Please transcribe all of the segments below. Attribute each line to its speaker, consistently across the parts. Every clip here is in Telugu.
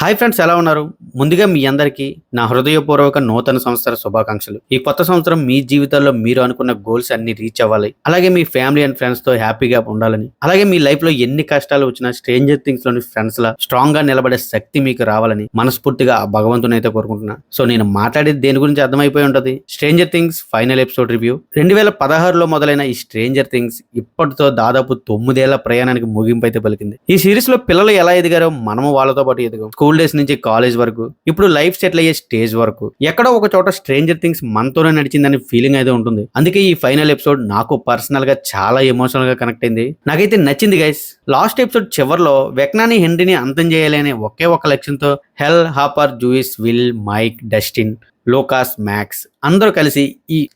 Speaker 1: హాయ్ ఫ్రెండ్స్, ఎలా ఉన్నారు? ముందుగా మీ అందరికీ నా హృదయపూర్వక నూతన సంవత్సర శుభాకాంక్షలు. ఈ కొత్త సంవత్సరం మీ జీవితాల్లో మీరు అనుకున్న గోల్స్ అన్ని రీచ్ అవ్వాలి. అలాగే మీ ఫ్యామిలీ అండ్ ఫ్రెండ్స్ తో హ్యాపీగా ఉండాలని, అలాగే మీ లైఫ్ లో ఎన్ని కష్టాలు వచ్చినా స్ట్రేంజర్ థింగ్స్ లోని ఫ్రెండ్స్ లా స్ట్రాంగ్ గా నిలబడే శక్తి మీకు రావాలని మనస్ఫూర్తిగా ఆ భగవంతుని అయితే కోరుకుంటున్నా. సో నేను మాట్లాడేది దేని గురించి అర్థమైపోయి ఉంటది. Stranger things final episode review. 2016లో మొదలైన ఈ స్ట్రేంజర్ థింగ్స్ ఇప్పటితో దాదాపు 9 ఏళ్ల ప్రయాణానికి ముగింపు అయితే పలికింది. ఈ సిరీస్ లో పిల్లలు ఎలా ఎదిగారో మనము వాళ్ళతో పాటు ఎదిగాం. స్కూల్ డేస్ నుంచి కాలేజ్ వరకు, ఇప్పుడు లైఫ్ సెటిల్ అయ్యే స్టేజ్ వరకు ఎక్కడో ఒక చోట స్ట్రేంజర్ థింగ్స్ మనతోనే నడిచిందని ఫీలింగ్ అయితే ఉంటుంది. అందుకే ఈ ఫైనల్ ఎపిసోడ్ నాకు పర్సనల్ గా చాలా ఎమోషనల్ గా కనెక్ట్ అయింది. నాకైతే నచ్చింది గైస్. లాస్ట్ ఎపిసోడ్ చివరిలో వెక్నాని హెన్రీని అంతం చేయాలి అనే ఒకే ఒక లక్ష్యంతో El, Hopper, Joyce, Will, Mike, Dustin, Lucas, Max అందరూ కలిసి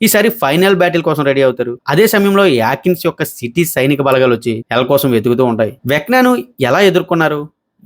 Speaker 1: ఈసారి ఫైనల్ బ్యాటిల్ కోసం రెడీ అవుతారు. అదే సమయంలో యాకిన్స్ యొక్క సిటీ సైనిక బలగాలు వచ్చి హెల్ కోసం వెతుకుతూ ఉంటాయి. వెక్నాను ఎలా ఎదుర్కొన్నారు,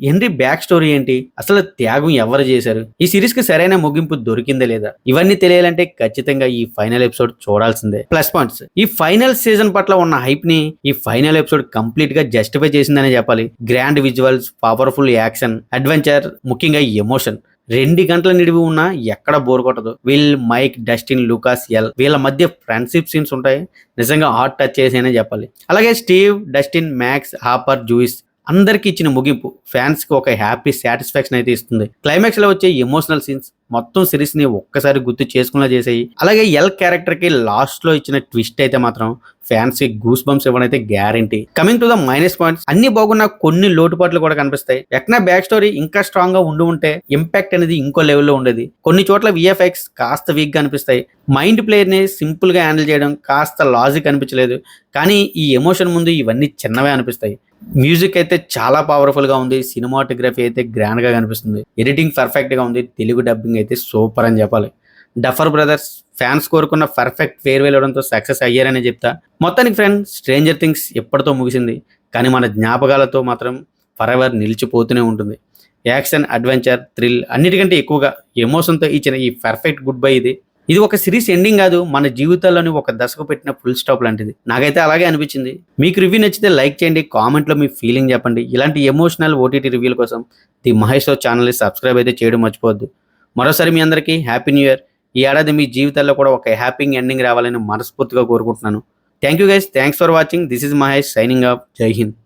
Speaker 1: హెన్రీ బ్యాక్ స్టోరీ ఏంటి, అసలు త్యాగం ఎవరు చేశారు, ఈ సిరీస్ కి సరైన ముగింపు దొరికిందే లేదా, ఇవన్నీ తెలియాలంటే ఖచ్చితంగా ఈ ఫైనల్ ఎపిసోడ్ చూడాల్సిందే. ప్లస్ పాయింట్స్: ఈ ఫైనల్ సీజన్ పట్ల ఉన్న హైప్ ని ఈ ఫైనల్ ఎపిసోడ్ కంప్లీట్ గా జస్టిఫై చేసిందనే చెప్పాలి. Grand visuals, powerful action, adventure, ముఖ్యంగా ఎమోషన్ 2 గంటల నిడివి ఉన్నా ఎక్కడ బోర్ కొట్టదు. Will, Mike, Dustin, Lucas, El వీళ్ళ మధ్య ఫ్రెండ్షిప్ సీన్స్ ఉంటాయి, నిజంగా హార్ట్ టచ్ చేసేనే చెప్పాలి. అలాగే Steve, Dustin, max, hopper, Jewish అందరికి ఇచ్చిన ముగింపు ఫ్యాన్స్ కి ఒక హ్యాపీ సాటిస్ఫాక్షన్ అయితే ఇస్తుంది. క్లైమాక్స్ లో వచ్చే ఎమోషనల్ సీన్స్ మొత్తం సిరీస్ ని ఒక్కసారి గుర్తు చేసుకునేలా చేసాయి. అలాగే ఎల్ క్యారెక్టర్ కి లాస్ట్ లో ఇచ్చిన ట్విస్ట్ అయితే మాత్రం ఫ్యాన్స్ కి గూస్ బంప్స్ ఇవ్వడం అయితే guarantee. Coming to the minus points, అన్ని బాగున్నా కొన్ని లోటుపాట్లు కూడా కనిపిస్తాయి. ఎక్నా బ్యాక్ స్టోరీ ఇంకా స్ట్రాంగ్ గా ఉంటే ఇంపాక్ట్ అనేది ఇంకో లెవెల్లో ఉండేది. కొన్ని చోట్ల విఎఫ్ఎక్స్ కాస్త వీక్ గా అనిపిస్తాయి. మైండ్ ప్లేయర్ ని సింపుల్ గా హ్యాండిల్ చేయడం కాస్త లాజిక్ అనిపించలేదు. కానీ ఈ ఎమోషన్ ముందు ఇవన్నీ చిన్నవే అనిపిస్తాయి. మ్యూజిక్ అయితే చాలా పవర్ఫుల్ గా ఉంది. సినిమాటోగ్రఫీ అయితే గ్రాండ్ గా కనిపిస్తుంది. ఎడిటింగ్ పర్ఫెక్ట్ గా ఉంది. తెలుగు డబ్బింగ్ అయితే సూపర్ అని చెప్పాలి. డఫర్ బ్రదర్స్ ఫ్యాన్స్ కోరుకున్న పర్ఫెక్ట్ ఫేర్వెల్ ఇవ్వడంతో సక్సెస్ అయ్యారని చెప్తా. మొత్తానికి ఫ్రెండ్స్, స్ట్రేంజర్ థింగ్స్ ఎప్పటితో ముగిసింది, కానీ మన జ్ఞాపకాలతో మాత్రం ఫరెవర్ నిలిచిపోతూనే ఉంటుంది. యాక్షన్, అడ్వెంచర్, థ్రిల్ అన్నిటికంటే ఎక్కువగా ఎమోషన్తో ఇచ్చిన ఈ పర్ఫెక్ట్ గుడ్ బై ఇది ఒక సిరీస్ ఎండింగ్ కాదు, మన జీవితాల్లోని ఒక దశకు పెట్టిన ఫుల్ స్టాప్ లాంటిది. నాకైతే అలాగే అనిపించింది. మీకు రివ్యూ నచ్చితే లైక్ చేయండి, కామెంట్లో మీ ఫీలింగ్ చెప్పండి. ఇలాంటి ఎమోషనల్ ఓటీటీ రివ్యూల కోసం ది మహేష్ ఛానల్ని సబ్స్క్రైబ్ అయితే చేయడం మర్చిపోవద్దు. మరోసారి మీ అందరికీ హ్యాపీ న్యూ ఇయర్. ఈ ఏడాది మీ జీవితాల్లో కూడా ఒక హ్యాపీ ఎండింగ్ రావాలని మనస్ఫూర్తిగా కోరుకుంటున్నాను. Thank you guys, thanks for watching. This is Mahesh signing off. జై హింద్.